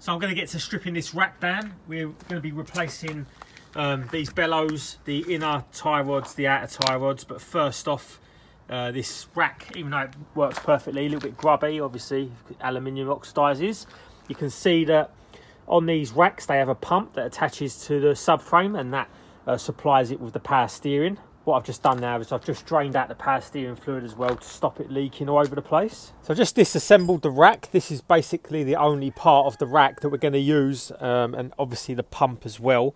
So I'm going to get to stripping this rack down. We're going to be replacing these bellows, the inner tie rods, the outer tie rods. But first off, this rack, even though it works perfectly, a little bit grubby, obviously, aluminium oxidizes. You can see that on these racks, they have a pump that attaches to the subframe, and that supplies it with the power steering. What I've just done now is I've just drained out the power steering fluid as well to stop it leaking all over the place. So I've just disassembled the rack. This is basically the only part of the rack that we're going to use, and obviously the pump as well.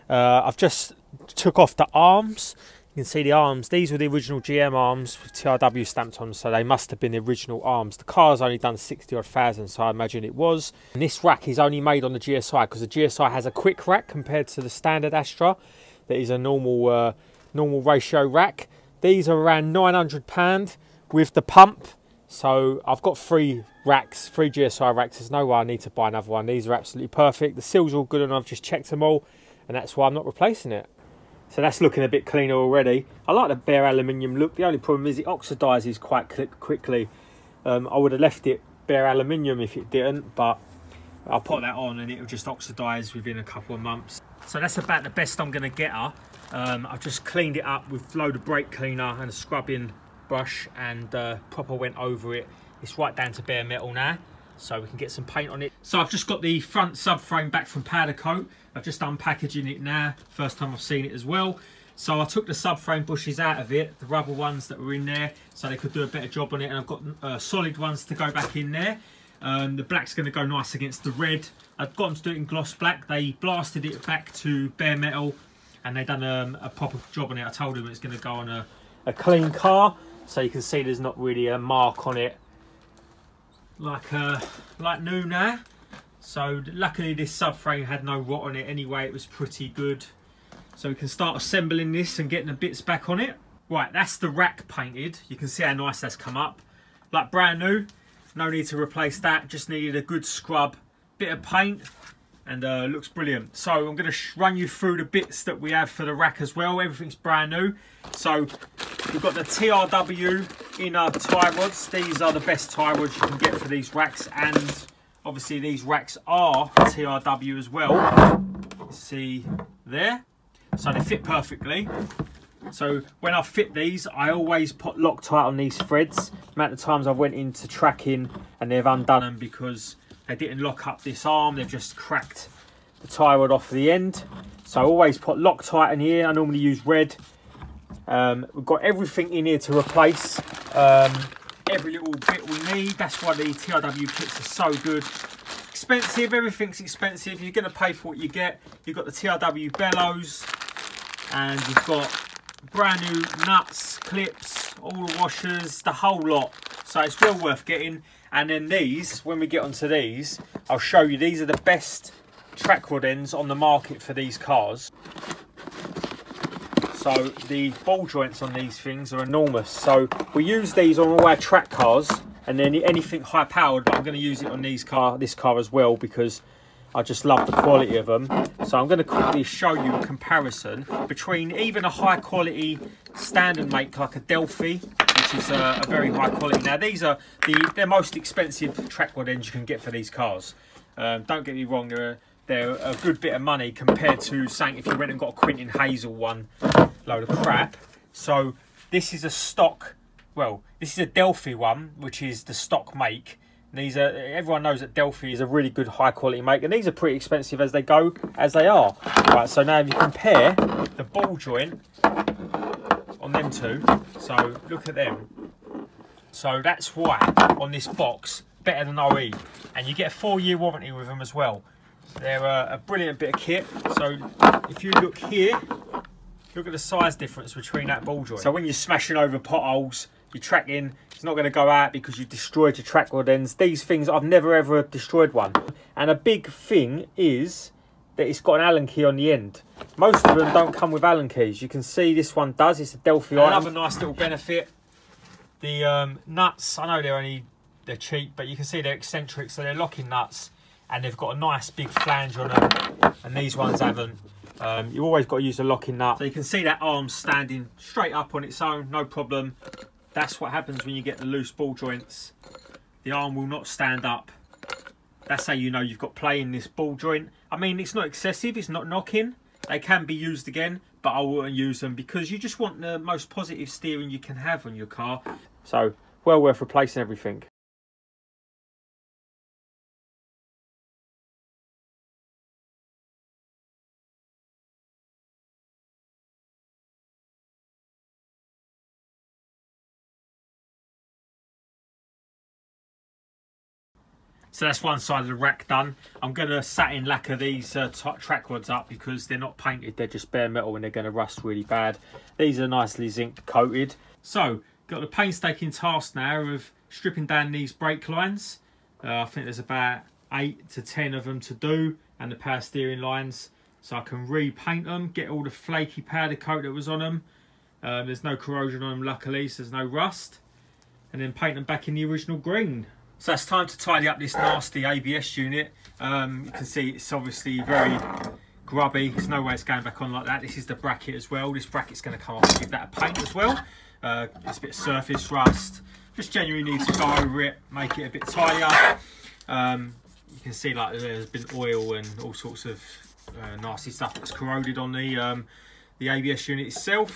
I've just took off the arms. You can see the arms. These were the original GM arms with TRW stamped on them, so they must have been the original arms. The car's only done 60-odd thousand, so I imagine it was. And this rack is only made on the GSI because the GSI has a quick rack compared to the standard Astra. That is a normal ratio rack. These are around £900 with the pump. So I've got 3 racks, 3 GSI racks. There's no way I need to buy another one. These are absolutely perfect. The seals are all good and I've just checked them all, and that's why I'm not replacing it. So that's looking a bit cleaner already. I like the bare aluminium look. The only problem is it oxidizes quite quickly. I would have left it bare aluminium if it didn't, but I'll put that on and it'll just oxidize within a couple of months. So that's about the best I'm going to get her. I've just cleaned it up with a load of brake cleaner and a scrubbing brush, and proper went over it. It's right down to bare metal now, so we can get some paint on it. So I've just got the front subframe back from powder coat. I've just unpackaging it now, first time I've seen it as well. So I took the subframe bushes out of it, the rubber ones that were in there, so they could do a better job on it, and I've got solid ones to go back in there. The black's going to go nice against the red. I've got them to do it in gloss black. They blasted it back to bare metal, and they've done a proper job on it. I told them it's going to go on a clean car, so you can see there's not really a mark on it like new now. So luckily this subframe had no rot on it anyway. It was pretty good. So we can start assembling this and getting the bits back on it. Right, that's the rack painted. You can see how nice that's come up. Like brand new. No need to replace that. Just needed a good scrub, bit of paint, and looks brilliant. So I'm going to run you through the bits that we have for the rack as well. Everything's brand new. So we've got the TRW inner tie rods. These are the best tie rods you can get for these racks, and obviously these racks are TRW as well. See there? So they fit perfectly. So when I fit these, I always put Loctite on these threads. The amount of times I went into tracking and they've undone them because they didn't lock up this arm. They've just cracked the tie rod off the end. So I always put Loctite in here. I normally use red. We've got everything in here to replace. Every little bit we need. That's why the TRW kits are so good. Expensive, everything's expensive. You're going to pay for what you get. You've got the TRW bellows, and you've got brand new nuts, clips, all the washers, the whole lot. So it's well worth getting. And then these, when we get onto these, I'll show you, these are the best track rod ends on the market for these cars. So the ball joints on these things are enormous. So we use these on all our track cars, and then anything high powered, but I'm going to use it on this car as well, because I just love the quality of them. So I'm going to quickly show you a comparison between even a high quality standard make like a Delphi, which is a very high quality. Now these are the most expensive track rod ends you can get for these cars. Don't get me wrong, they're a good bit of money compared to saying if you went and got a Quinton Hazel one, load of crap. So this is a stock, well, this is a Delphi one, which is the stock make. These are, everyone knows that Delphi is a really good high quality make, and these are pretty expensive as they go, as they are. Right, so now if you compare the ball joint on them two, so look at them. So that's why on this box, better than OE, and you get a 4-year warranty with them as well. They're a brilliant bit of kit. So if you look here, look at the size difference between that ball joint. So when you're smashing over potholes, you're tracking, it's not going to go out because you destroyed your track rod ends. These things, I've never ever destroyed one. And a big thing is that it's got an Allen key on the end. Most of them don't come with Allen keys. You can see this one does. It's a Delphi item. Another nice little benefit, the nuts, I know they're cheap, but you can see they're eccentric, so they're locking nuts, and they've got a nice big flange on them, and these ones haven't. You've always got to use a locking nut. So you can see that arm standing straight up on its own, no problem. That's what happens when you get the loose ball joints. The arm will not stand up. That's how you know you've got play in this ball joint. I mean, it's not excessive, it's not knocking. They can be used again, but I wouldn't use them because you just want the most positive steering you can have on your car. So, well worth replacing everything. So that's one side of the rack done. I'm going to satin lacquer these track rods up because they're not painted, they're just bare metal and they're going to rust really bad. These are nicely zinc coated. So, got the painstaking task now of stripping down these brake lines. I think there's about 8 to 10 of them to do, and the power steering lines. So I can repaint them, get all the flaky powder coat that was on them. There's no corrosion on them luckily, so there's no rust. And then paint them back in the original green. So it's time to tidy up this nasty ABS unit. You can see it's obviously very grubby. There's no way it's going back on like that. This is the bracket as well. This bracket's going to come off and give that a paint as well. There's a bit of surface rust. Just genuinely need to go over it, make it a bit tidier. You can see like there's been oil and all sorts of nasty stuff that's corroded on the ABS unit itself.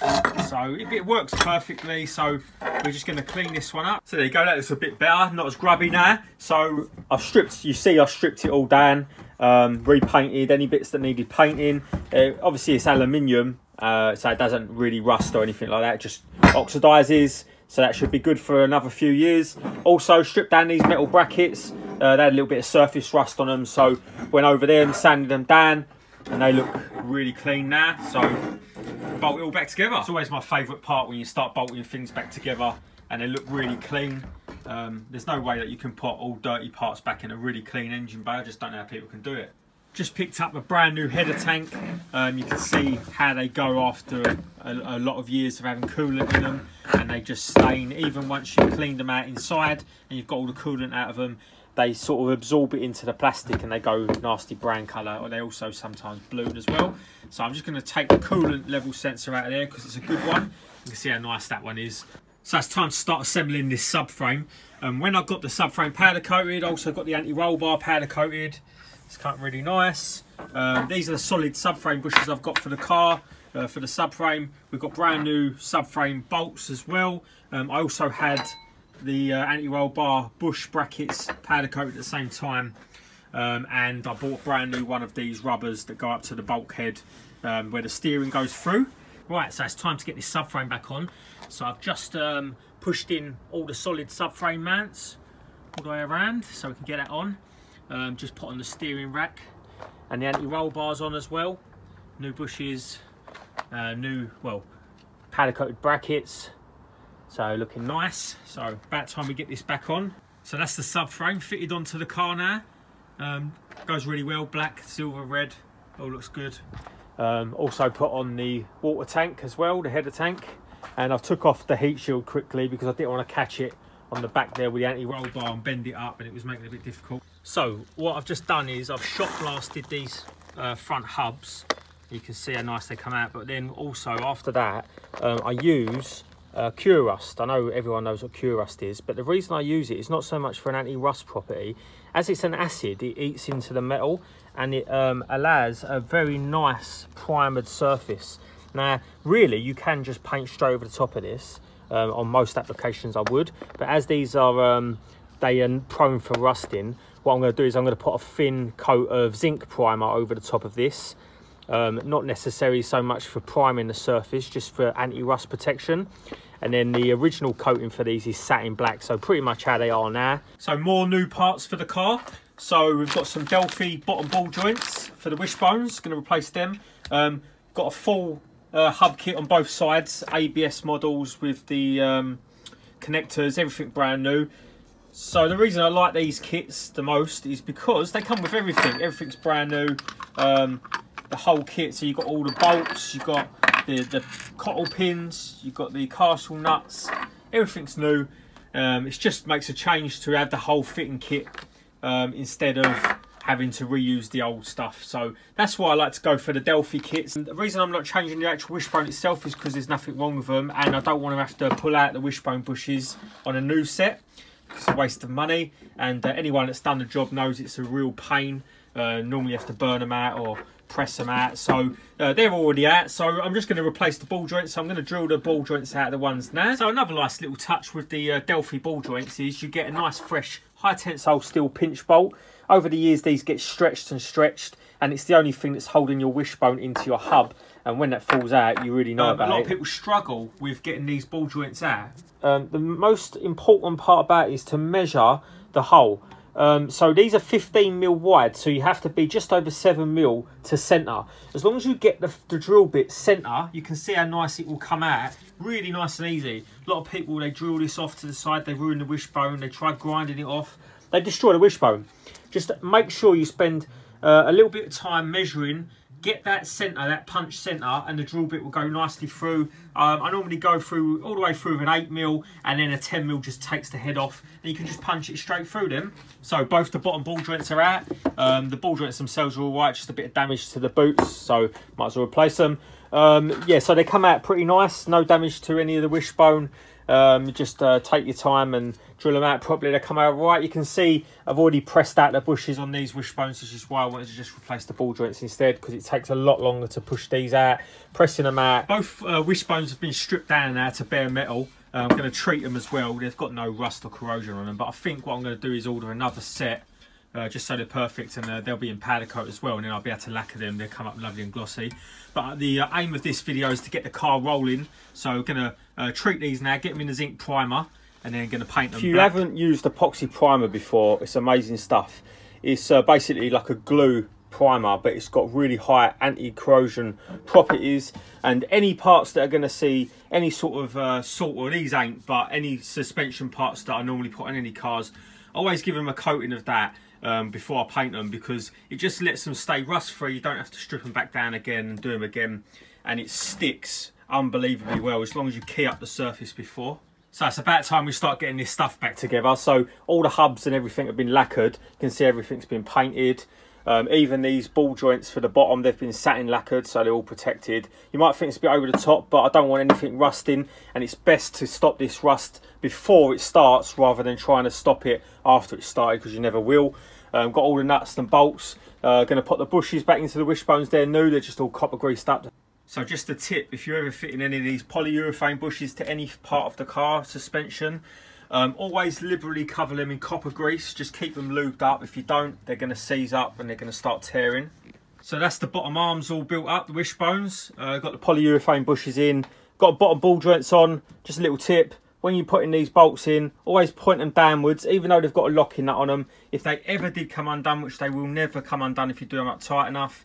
So it works perfectly, so we're just going to clean this one up. So there you go, that looks a bit better, not as grubby now. So I've stripped, you see I've stripped it all down, repainted any bits that needed painting. Obviously it's aluminium, so it doesn't really rust or anything like that, it just oxidizes, so that should be good for another few years. Also stripped down these metal brackets, they had a little bit of surface rust on them, so went over them, sanded them down, and they look really clean now. So bolt it all back together. It's always my favourite part when you start bolting things back together and they look really clean. There's no way that you can put all dirty parts back in a really clean engine bay. I just don't know how people can do it. Just picked up a brand new header tank. You can see how they go after a lot of years of having coolant in them, and they just stain even once you've cleaned them out inside and you've got all the coolant out of them. They sort of absorb it into the plastic and they go nasty brown colour, or they also sometimes balloon as well. So I'm just going to take the coolant level sensor out of there because it's a good one. You can see how nice that one is. So it's time to start assembling this subframe. When I got the subframe powder coated, also got the anti-roll bar powder coated. It's cut really nice. These are the solid subframe bushes I've got for the car. For the subframe, we've got brand new subframe bolts as well. I also had the anti-roll bar bush brackets powder coated at the same time, and I bought a brand new one of these rubbers that go up to the bulkhead where the steering goes through. Right, so it's time to get this subframe back on. So I've just pushed in all the solid subframe mounts all the way around so we can get that on. Just put on the steering rack and the anti-roll bars on as well. New bushes, new, well, powder coated brackets. So looking nice. So about time we get this back on. So that's the subframe fitted onto the car now. Goes really well, black, silver, red, all looks good. Also put on the water tank as well, the header tank. And I took off the heat shield quickly because I didn't want to catch it on the back there with the anti-roll bar and bend it up, and it was making it a bit difficult. So what I've just done is I've shot blasted these front hubs. You can see how nice they come out, but then also after that I use cure rust. I know everyone knows what cure rust is, but the reason I use it is not so much for an anti-rust property. As it's an acid, it eats into the metal and it allows a very nice primered surface. Now really you can just paint straight over the top of this. On most applications I would, but as these are they are prone for rusting, what I'm going to do is I'm going to put a thin coat of zinc primer over the top of this. Not necessarily so much for priming the surface, just for anti-rust protection. And then the original coating for these is satin black, so pretty much how they are now. So more new parts for the car. So we've got some Delphi bottom ball joints for the wishbones, going to replace them. Got a full hub kit on both sides, ABS models with the connectors, everything brand new. So the reason I like these kits the most is because they come with everything. Everything's brand new, the whole kit. So you've got all the bolts, you've got the cottle pins, you've got the castle nuts, everything's new. It just makes a change to have the whole fitting kit instead of having to reuse the old stuff. So that's why I like to go for the Delphi kits. And the reason I'm not changing the actual wishbone itself is because there's nothing wrong with them, and I don't want to have to pull out the wishbone bushes on a new set. it's a waste of money, and anyone that's done the job knows it's a real pain. Normally you have to burn them out or press them out, so they're already out. So I'm just going to replace the ball joints. So I'm going to drill the ball joints out of the ones now. So another nice little touch with the Delphi ball joints is you get a nice fresh high tensile steel pinch bolt. Over the years these get stretched and stretched, and it's the only thing that's holding your wishbone into your hub, and when that falls out you really know about it. A lot of people struggle with getting these ball joints out. The most important part about it is to measure the hole. So these are 15mm wide, so you have to be just over 7mm to centre. As long as you get the drill bit centre, you can see how nice it will come out. Really nice and easy. A lot of people, they drill this off to the side, they ruin the wishbone, they try grinding it off, they destroy the wishbone. Just make sure you spend a little bit of time measuring, get that centre, that punch centre, and the drill bit will go nicely through. I normally go through all the way through with an 8mm, and then a 10mm just takes the head off, and you can just punch it straight through them. So both the bottom ball joints are out. The ball joints themselves are all right, just a bit of damage to the boots, so might as well replace them. Yeah, so they come out pretty nice, no damage to any of the wishbone. Just take your time and drill them out properly. They come out right. You can see I've already pressed out the bushes on these wishbones, which is why I wanted to just replace the ball joints instead, because it takes a lot longer to push these out, pressing them out. Both wishbones have been stripped down now to bare metal. I'm going to treat them as well. They've got no rust or corrosion on them, but I think what I'm going to do is order another set, just so they're perfect, and they'll be in powder coat as well, and then I'll be able to lacquer them. They'll come up lovely and glossy. But the aim of this video is to get the car rolling, so we're going to treat these now, get them in the zinc primer, and then going to paint them. If you haven't used epoxy primer before, it's amazing stuff. It's basically like a glue primer, but it's got really high anti-corrosion properties, and any parts that are going to see any sort of salt, or these ain't, but any suspension parts that I normally put on any cars, I always give them a coating of that before I paint them, because it just lets them stay rust free. You don't have to strip them back down again and do them again, and it sticks unbelievably well as long as you key up the surface before. So it's about time we start getting this stuff back together. So all the hubs and everything have been lacquered. You can see everything's been painted. Even these ball joints for the bottom, they've been satin lacquered, so they're all protected. You might think it's a bit over the top, but I don't want anything rusting, and it's best to stop this rust before it starts rather than trying to stop it after it started, because you never will. Got all the nuts and bolts. Going to put the bushes back into the wishbones. They're new, they're just all copper greased up. So just a tip, if you're ever fitting any of these polyurethane bushes to any part of the car suspension, always liberally cover them in copper grease. Just keep them lubed up. If you don't, they're going to seize up and they're going to start tearing. So that's the bottom arms all built up, the wishbones. Got the polyurethane bushes in, got bottom ball joints on. Just a little tip, when you're putting these bolts in, always point them downwards, even though they've got a locking nut on them. If they ever did come undone, which they will never come undone if you do them up tight enough,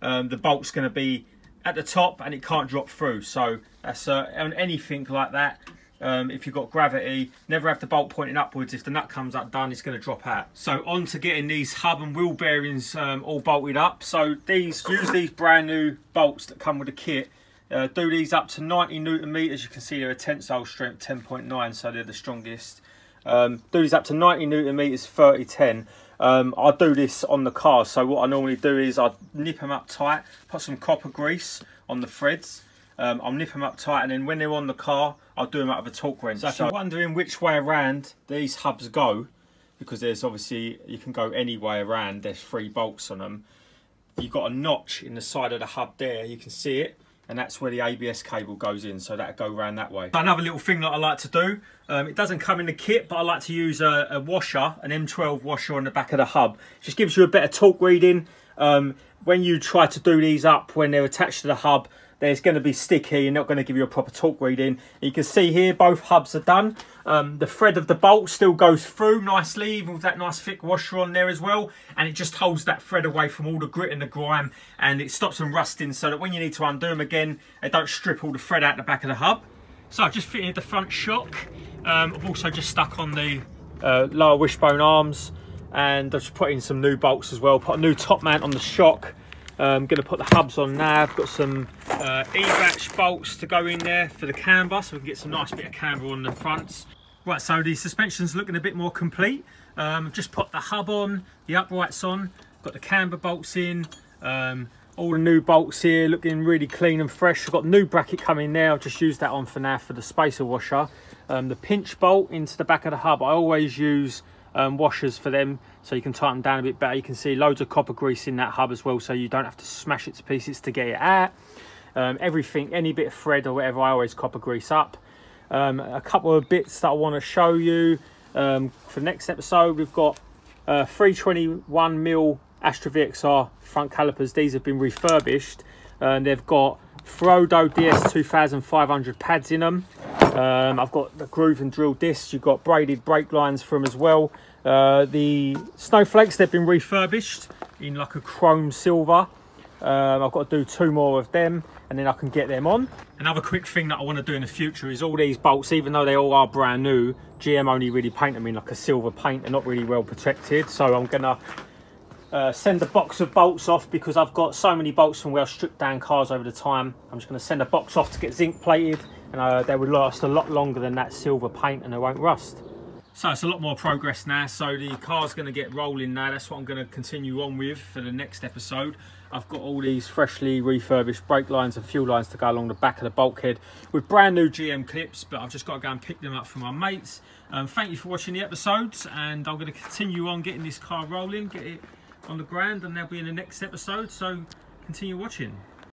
the bolt's going to be at the top and it can't drop through. So that's on anything like that. If you've got gravity, never have the bolt pointing upwards. If the nut comes undone, it's going to drop out. So on to getting these hub and wheel bearings all bolted up. So use these brand new bolts that come with the kit. Do these up to 90 Newton meters. You can see they're a tensile strength 10.9, so they're the strongest. Do these up to 90 Newton meters 30-10. I do this on the car, so what I normally do is I nip them up tight, put some copper grease on the threads. I'll nip them up tight, and then when they're on the car, I'll do them out of a torque wrench. So if you're wondering which way around these hubs go, because there's obviously, you can go any way around, there's 3 bolts on them. You've got a notch in the side of the hub there, you can see it, and that's where the ABS cable goes in, so that'll go around that way. Another little thing that I like to do, it doesn't come in the kit, but I like to use a washer, an M12 washer on the back of the hub. It just gives you a better torque reading. When you try to do these up, when they're attached to the hub, there's going to be sticky, you're not going to give you a proper torque reading. You can see here both hubs are done. The thread of the bolt still goes through nicely, even with that nice thick washer on there as well, and it just holds that thread away from all the grit and the grime, and it stops them rusting, so that when you need to undo them again, they don't strip all the thread out the back of the hub. So I've just fitted the front shock. I've also just stuck on the lower wishbone arms, and I've just put in some new bolts as well. Put a new top mount on the shock. I'm going to put the hubs on now. I've got some E-batch bolts to go in there for the camber, so we can get some nice bit of camber on the fronts. Right, so the suspension's looking a bit more complete. I've just put the hub on, the uprights on, got the camber bolts in, all the new bolts here looking really clean and fresh. I've got a new bracket coming now. I've just used that on for now for the spacer washer. The pinch bolt into the back of the hub, I always use washers for them, so you can tighten them down a bit better. You can see loads of copper grease in that hub as well, so you don't have to smash it to pieces to get it out. Everything, any bit of thread or whatever, I always copper grease up. A couple of bits that I want to show you for the next episode. We've got 321mm Astra Gsi front calipers. These have been refurbished, and they've got Frodo DS 2500 pads in them. I've got the groove and drill discs. You've got braided brake lines from as well. The snowflakes, they've been refurbished in like a chrome silver. I've got to do 2 more of them and then I can get them on. Another quick thing that I want to do in the future is all these bolts, even though they all are brand new, GM only really paint them in like a silver paint. They're not really well protected, so I'm gonna send a box of bolts off, because I've got so many bolts from where I stripped down cars over the time. I'm just going to send a box off to get zinc plated, and they would last a lot longer than that silver paint and they won't rust. So it's a lot more progress now, so the car's going to get rolling now. That's what I'm going to continue on with for the next episode. I've got all these freshly refurbished brake lines and fuel lines to go along the back of the bulkhead with brand new GM clips, but I've just got to go and pick them up from my mates. Thank you for watching the episodes, and I'm going to continue on getting this car rolling, get it on the ground, and they'll be in the next episode, so continue watching.